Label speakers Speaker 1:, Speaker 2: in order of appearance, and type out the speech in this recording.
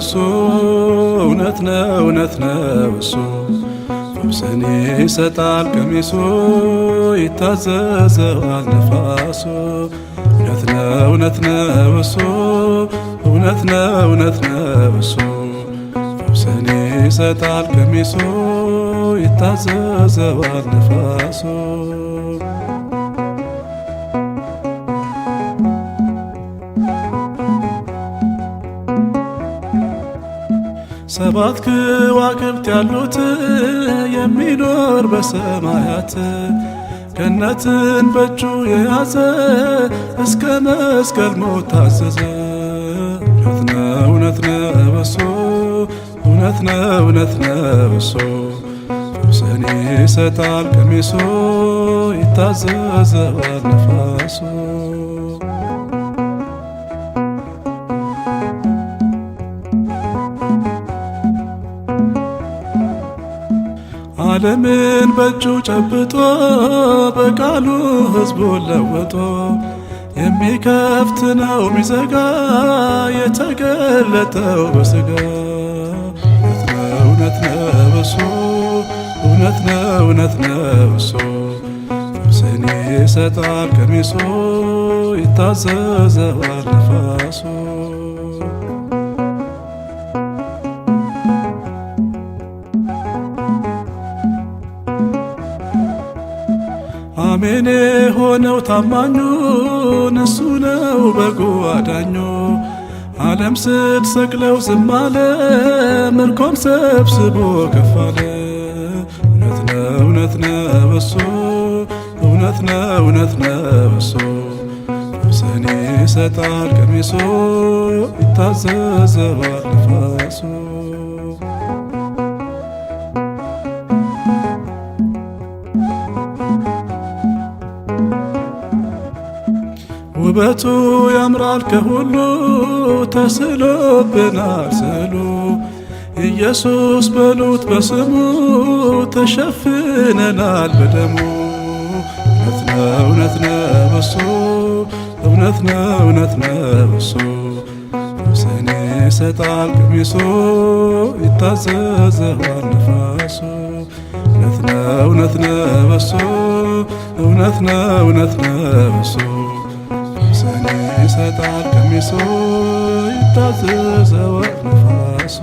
Speaker 1: እሱ እውነት ነው እውነት ነው እሱ ፈውስን ይሰጣል ቀሚሱ ይታዘዘዋል ነፋሱ እውነት ነው እውነት ነው እሱ እውነት ነው እውነት ነው እሱ ፈውስን ይሰጣል ቀሚሱ ይታዘዘዋል ነፋሱ ሰባት ከዋክብት ያሉት የሚኖር በሰማያት ገነትን በእጁ የያዘ እስከ መስቀል ሞት ታዘዘ እውነት ነው እውነት ነው እሱ እውነት ነው እውነት ነው እሱ ፈውስን ይሰጣል ቀሚሱ ይታዘዘዋል ነፋሱ ዓለምን በእጁ ጨብጦ በቃሉ ሕዝቡን ለወጦ የሚከፍት ነው ሚዘጋ የተገለጠው በሥጋ እውነት ነው እውነት ነው እሱ እውነት ነው እውነት ነው እሱ ፈውስን ይሰጣል ቀሚሱ ይታዘዘዋል ነፋሱ አሜን የሆነው ታማኙን እሱ ነው በጎ አዳኙ ዓለም ስትሰቅለው ዝም አለ ምርኮን ሰብስቦ ከፍ አለ እውነት ነው እውነት ነው እሱ እውነት ነው እውነት ነው እሱ ፈውስን ይሰጣል ቀሚሱ ይታዘዘዋል ነፋሱ ውበቱ ያምራል ከሁሉ ተስሎብናል ስዕሉ ኢየሱስ በሉት በስሙ ተሸፍነናል በደሙ እውነት ነው እውነት ነው እሱ እውነት ነው እውነት ነው እሱ ፈውስን ይሰጣል ቀሚሱ ይታዘዘዋል ነፋሱ እውነት ነው እውነት ነው እሱ እውነት ነው እውነት ነው እሱ ፈውስን ይሰጣል ቀሚሱ ይታዘዘዋል ነፋሱ